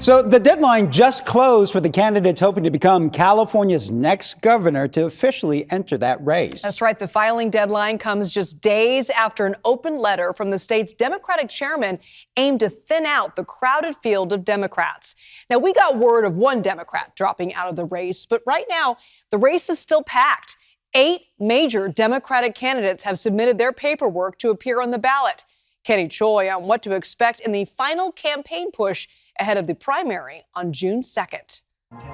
So the deadline just closed for the candidates hoping to become California's next governor to officially enter that race. That's right. The filing deadline comes just days after an open letter from the state's Democratic chairman aimed to thin out the crowded field of Democrats. Now, we got word of one Democrat dropping out of the race, but right now the race is still packed. 8 major Democratic candidates have submitted their paperwork to appear on the ballot. Choi on what to expect in the final campaign push ahead of the primary on June 2nd. Only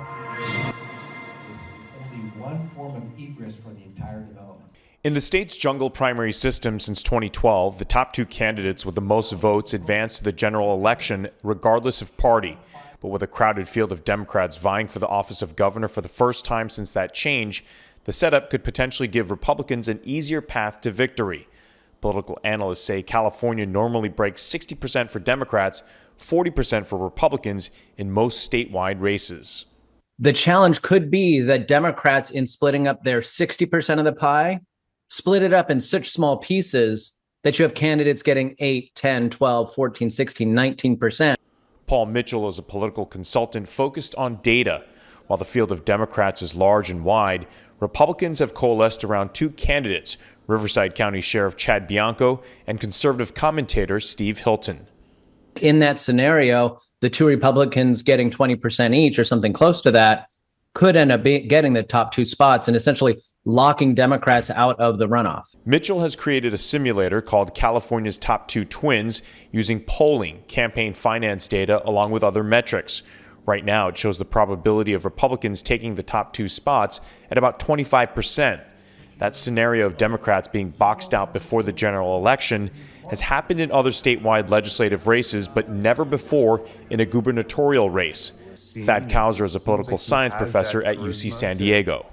one form of egress for the entire development. In the state's jungle primary system since 2012, the top 2 candidates with the most votes advance to the general election regardless of party. But with a crowded field of Democrats vying for the office of governor for the first time since that change, the setup could potentially give Republicans an easier path to victory. Political analysts say California normally breaks 60% for Democrats, 40% for Republicans in most statewide races. The challenge could be that Democrats, in splitting up their 60% of the pie, split it up in such small pieces that you have candidates getting 8, 10, 12, 14, 16, 19%. Paul Mitchell is a political consultant focused on data. While the field of Democrats is large and wide, Republicans have coalesced around 2 candidates, Riverside County Sheriff Chad Bianco and conservative commentator Steve Hilton. In that scenario, the 2 Republicans getting 20% each or something close to that could end up getting the top 2 spots and essentially locking Democrats out of the runoff. Mitchell has created a simulator called California's Top 2 Twins using polling, campaign finance data, along with other metrics. Right now, it shows the probability of Republicans taking the top 2 spots at about 25%. That scenario of Democrats being boxed out before the general election has happened in other statewide legislative races, but never before in a gubernatorial race. Thad Kauser is a political science professor at UC San Diego.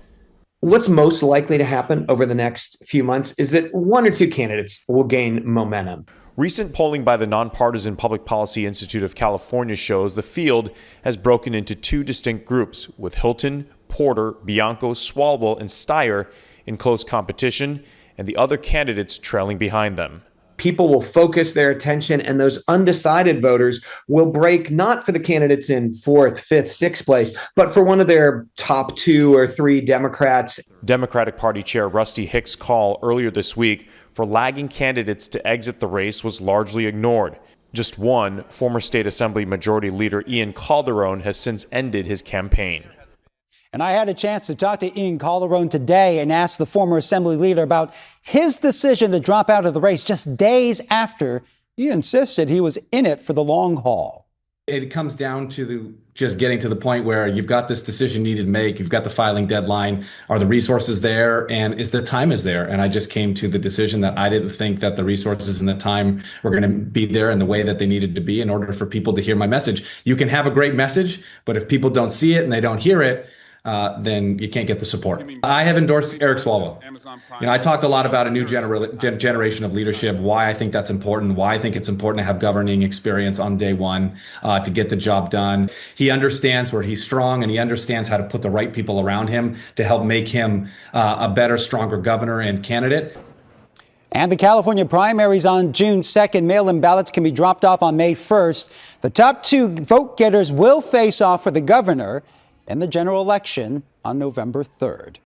What's most likely to happen over the next few months is that 1 or 2 candidates will gain momentum. Recent polling by the Nonpartisan Public Policy Institute of California shows the field has broken into 2 distinct groups, with Hilton, Porter, Bianco, Swalwell, and Steyer in close competition, and the other candidates trailing behind them. People will focus their attention, and those undecided voters will break not for the candidates in 4th, 5th, 6th place, but for one of their top 2 or 3 Democrats. Democratic Party Chair Rusty Hicks' call earlier this week for lagging candidates to exit the race was largely ignored. Just one, former State Assembly Majority Leader Ian Calderon, has since ended his campaign. And I had a chance to talk to Ian Calderon today and ask the former Assembly leader about his decision to drop out of the race just days after he insisted he was in it for the long haul. It comes down to just getting to the point where you've got this decision needed to make, you've got the filing deadline, are the resources there, and is the time is there? And I just came to the decision that I didn't think that the resources and the time were going to be there in the way that they needed to be in order for people to hear my message. You can have a great message, but if people don't see it and they don't hear it, then you can't get the support. I have endorsed Eric Swalwell. I talked a lot about a new generation of leadership, why I think that's important, why I think it's important to have governing experience on day one to get the job done. He understands where he's strong, and he understands how to put the right people around him to help make him a better, stronger governor and candidate. And the California primaries on June 2nd. Mail-in ballots can be dropped off on May 1st. The top 2 vote getters will face off for the governor in the general election on November 3rd.